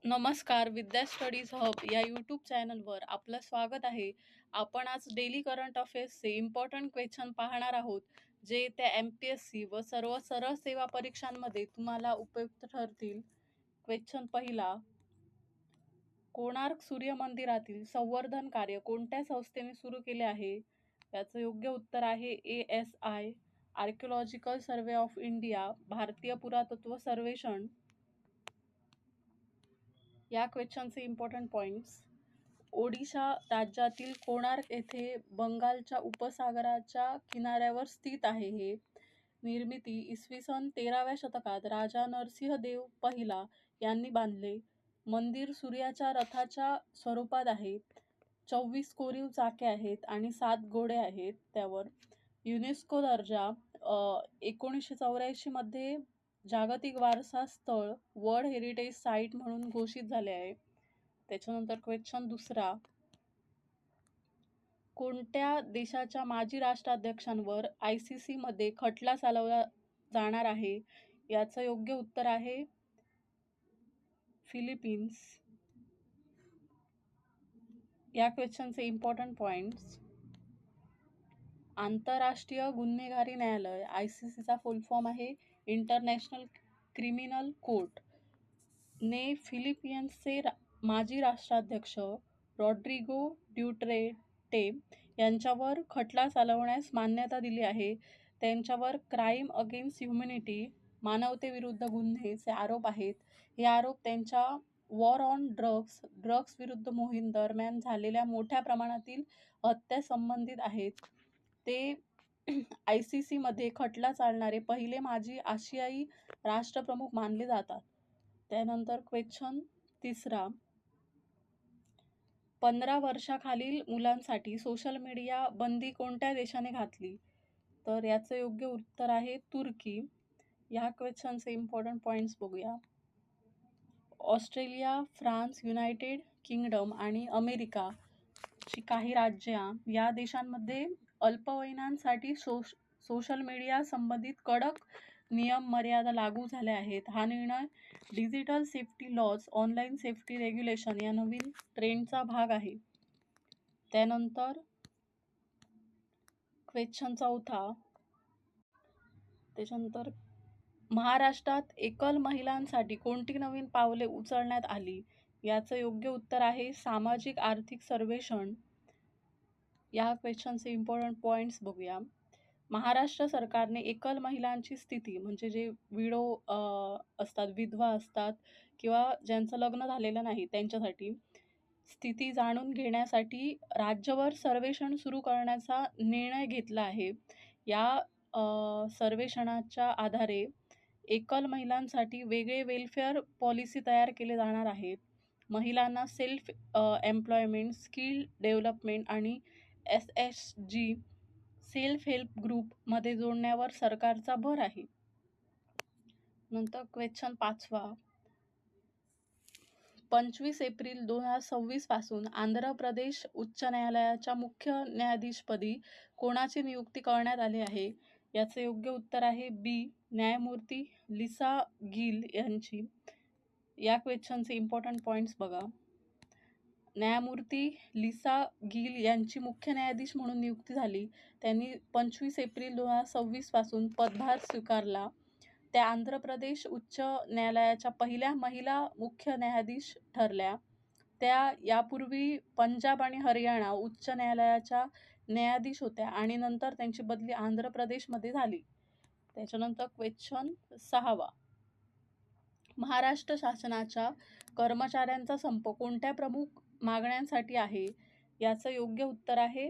नमस्कार. विद्या studies hub या YouTube चॅनलवर आपलं स्वागत आहे. आपण आज डेली करंट अफेअर्सचे इम्पॉर्टंट क्वेश्चन पाहणार आहोत, जे त्या MPSC व सर्व सरळ सेवा परीक्षांमध्ये तुम्हाला उपयुक्त ठरतील. क्वेश्चन पहिला, कोणार्क सूर्य मंदिरातील संवर्धन कार्य कोणत्या संस्थेने सुरू केले आहे? याचं योग्य उत्तर आहे ASI, archaeological survey of India, भारतीय पुरातत्व सर्वेक्षण. या क्वेश्चनचे इम्पॉर्टंट पॉईंट्स. ओडिशा राज्यातील कोणार्क येथे बंगालच्या उपसागराच्या किनाऱ्यावर स्थित आहे. हे निर्मिती इसवी सन 13व्या शतकात राजा नरसिंहदेव पहिला यांनी बांधले. मंदिर सूर्याच्या रथाच्या स्वरूपात आहे. 24 कोरीव चाके आहेत आणि 7 घोडे आहेत त्यावर. युनेस्को दर्जा 1984 मध्ये जागतिक वारसा स्थळ वर्ल्ड हेरिटेज साईट म्हणून घोषित झाले आहे. त्याच्यानंतर क्वेश्चन दुसरा, कोणत्या देशाच्या माजी राष्ट्राध्यक्षांवर ICC मध्ये खटला चालवला जाणार आहे? याचं योग्य उत्तर आहे फिलिपिन्स. या क्वेश्चनचे इम्पॉर्टंट पॉइंट्स. आंतरराष्ट्रीय गुन्हेगारी न्यायालय ICCचा फुल फॉर्म आहे इंटरनॅशनल क्रिमिनल कोर्ट ने फिलिपिन्सचे माजी राष्ट्राध्यक्ष रॉड्रिगो ड्युटेर्टे यांच्यावर खटला चालवण्यास मान्यता दिली आहे. त्यांच्यावर क्राईम अगेन्स्ट ह्युमॅनिटी, मानवतेविरुद्ध गुन्हेचे आरोप आहेत. हे आरोप त्यांच्या वॉर ऑन ड्रग्स विरुद्ध मोहीम दरम्यान झालेल्या मोठ्या प्रमाणातील हत्या संबंधित आहेत. ते ICC मध्ये खटला चालणारे पहिले माजी आशियाई राष्ट्रप्रमुख मानले जातात. त्यानंतर क्वेश्चन तिसरा, 15 वर्षाखालील मुलांसाठी सोशल मीडिया बंदी कोणत्या देशाने घातली? तर याचं योग्य उत्तर आहे तुर्की. या क्वेश्चनचे इम्पॉर्टंट पॉईंट्स बघूया. ऑस्ट्रेलिया, फ्रान्स, युनायटेड किंगडम आणि अमेरिकाची काही राज्या या देशांमध्ये अल्पवयीनांसाठी सोशल मीडिया संबंधित कडक नियम मर्यादा लागू झाल्या आहेत. हा निर्णय digital safety laws, online safety regulation या नवीन ट्रेंडचा भाग आहे. त्यानंतर क्वेश्चन चौथा, त्याच्यानंतर महाराष्ट्रात एकल महिलांसाठी कोणती नवीन पावले उचलण्यात आली? याचं योग्य उत्तर आहे सामाजिक आर्थिक सर्वेक्षण. या क्वेश्चनचे इम्पॉर्टंट पॉईंट्स बघूया. महाराष्ट्र सरकारने एकल महिलांची स्थिती, म्हणजे जे विडो असतात, विधवा असतात किंवा ज्यांचं लग्न झालेलं नाही त्यांच्यासाठी स्थिती जाणून घेण्यासाठी राज्यभर सर्वेक्षण सुरू करण्याचा निर्णय घेतला आहे. या सर्वेक्षणाच्या आधारे एकल महिलांसाठी वेगळे वेलफेअर पॉलिसी तयार केले जाणार आहेत. महिलांना सेल्फ एम्प्लॉयमेंट, स्किल डेव्हलपमेंट आणि SHG सेल्फ हेल्प ग्रुपमध्ये जोडण्यावर सरकारचा भर आहे. नंतर क्वेश्चन पाचवा, 25 एप्रिल 2026 पासून आंध्र प्रदेश उच्च न्यायालयाच्या मुख्य न्यायाधीशपदी कोणाची नियुक्ती करण्यात आली आहे? याचे योग्य उत्तर आहे B, न्यायमूर्ती लिसा गिल यांची. या क्वेश्चनचे इम्पॉर्टंट पॉईंट्स बघा. न्यायमूर्ती लिसा गिल यांची मुख्य न्यायाधीश म्हणून नियुक्ती झाली. त्यांनी 25 एप्रिल 2026 पासून पदभार स्वीकारला. त्या आंध्र प्रदेश उच्च न्यायालयाच्या पहिल्या महिला मुख्य न्यायाधीश ठरल्या. त्या यापूर्वी पंजाब आणि हरियाणा उच्च न्यायालयाच्या न्यायाधीश होत्या आणि नंतर त्यांची बदली आंध्र प्रदेशमध्ये झाली. त्याच्यानंतर क्वेश्चन सहावा, महाराष्ट्र शासनाच्या कर्मचाऱ्यांचा संप कोणत्या प्रमुख मागण्यांसाठी आहे? याचं योग्य उत्तर आहे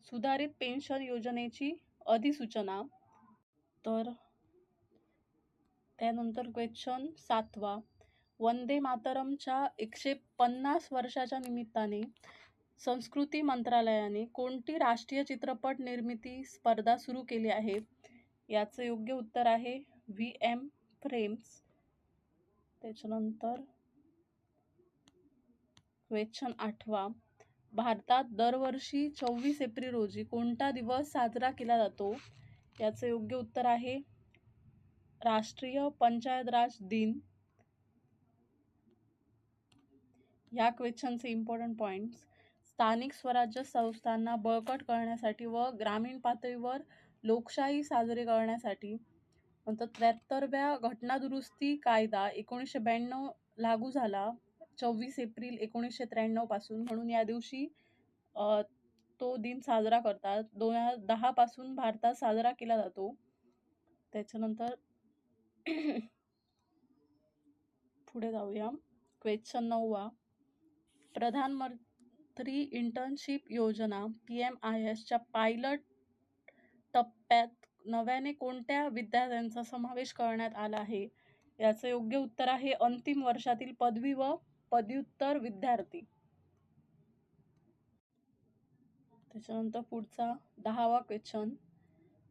सुधारित पेन्शन योजनेची अधिसूचना. तर त्यानंतर क्वेश्चन सातवा, वंदे मातरमच्या 150 वर्षाच्या निमित्ताने संस्कृती मंत्रालयाने कोणती राष्ट्रीय चित्रपट निर्मिती स्पर्धा सुरू केली आहे? याचं योग्य उत्तर आहे VM फ्रेम्स. त्याच्यानंतर क्वेश्चन आठवा, भारतात दरवर्षी 24 एप्रिल रोजी कोणता दिवस साजरा केला जातो? याचं योग्य उत्तर आहे राष्ट्रीय पंचायत राज दिन. या क्वेश्चनचे इम्पॉर्टंट पॉईंट्स: स्थानिक स्वराज्य संस्थांना बळकट करण्यासाठी व ग्रामीण पातळीवर लोकशाही साजरी करण्यासाठी. नंतर 73व्या घटनादुरुस्ती कायदा 1992 लागू झाला 24 एप्रिल 1993 पासून, म्हणून या दिवशी तो दिन साजरा करतात. 2010 पासून भारतात साजरा केला जातो. त्याच्यानंतर पुढे जाऊया. क्वेश्चन 9वा: प्रधानमंत्री इंटर्नशिप योजना PMIS च्या पायलट टप्प्यात नव्याने कोणत्या विद्यार्थ्यांचा समावेश करण्यात आला आहे? याचं योग्य उत्तर आहे अंतिम वर्षातील पदवी व पदव्युत्तर विद्यार्थी. त्याच्यानंतर पुढचा 10वा क्वेश्चन: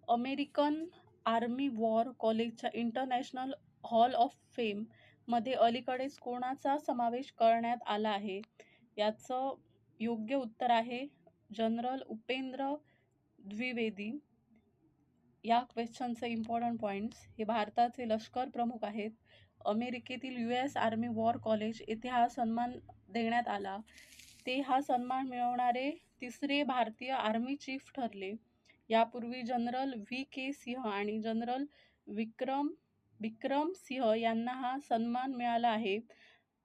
अमेरिकन आर्मी वॉर कॉलेजच्या इंटरनॅशनल हॉल ऑफ फेम मध्ये अलीकडेच कोणाचा समावेश करण्यात आला आहे? याचं योग्य उत्तर आहे जनरल उपेंद्र द्विवेदी. या क्वेश्चनचे इम्पॉर्टंट पॉईंट्स: हे भारताचे लष्कर प्रमुख आहेत. अमेरिकेतील US आर्मी वॉर कॉलेज येथे हा सन्मान देण्यात आला. ते हा सन्मान मिळवणारे तिसरे भारतीय आर्मी चीफ ठरले. यापूर्वी जनरल VK सिंह आणि जनरल विक्रम सिंह यांना हा सन्मान मिळाला आहे.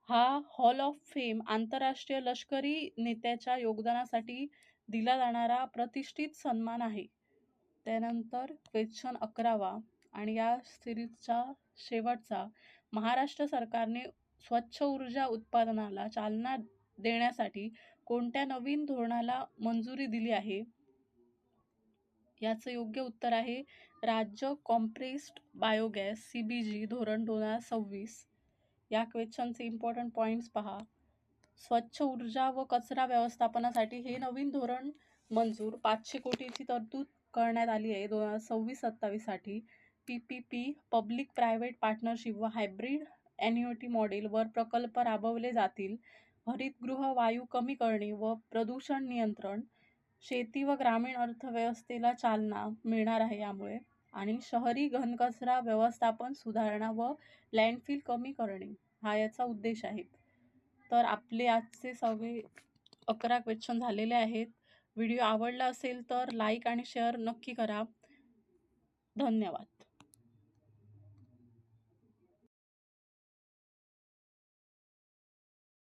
हा हॉल ऑफ फेम आंतरराष्ट्रीय लष्करी नेत्याच्या योगदानासाठी दिला जाणारा प्रतिष्ठित सन्मान आहे. त्यानंतर क्वेश्चन 11वा आणि या सिरीजचा शेवटचा: महाराष्ट्र सरकारने स्वच्छ ऊर्जा उत्पादनाला चालना देण्यासाठी कोणत्या नवीन धोरणाला मंजुरी दिली आहे? याचं योग्य उत्तर आहे राज्य कॉम्प्रेस्ड बायोगॅस CBG धोरण 2026. या क्वेश्चनचे इम्पॉर्टंट पॉईंट्स पहा. स्वच्छ ऊर्जा व कचरा व्यवस्थापनासाठी हे नवीन धोरण मंजूर 500 कोटीची तरतूद करण्यात आली आहे 2026-27 साठी. PPP पब्लिक प्रायव्हेट पार्टनरशिप व हायब्रिड ॲन्युइटी मॉडेलवर प्रकल्प राबवले जातील. हरितगृह वायू कमी करणे व प्रदूषण नियंत्रण, शेती व ग्रामीण अर्थव्यवस्थेला चालना मिळणार आहे यामुळे. आणि शहरी घनकचरा व्यवस्थापन सुधारणा व लँडफिल कमी करणे हा याचा उद्देश आहे. तर आपले आजचे सगळे 11 क्वेश्चन झालेले आहेत. व्हिडिओ आवडला असेल तर लाईक आणि शेअर नक्की करा. धन्यवाद.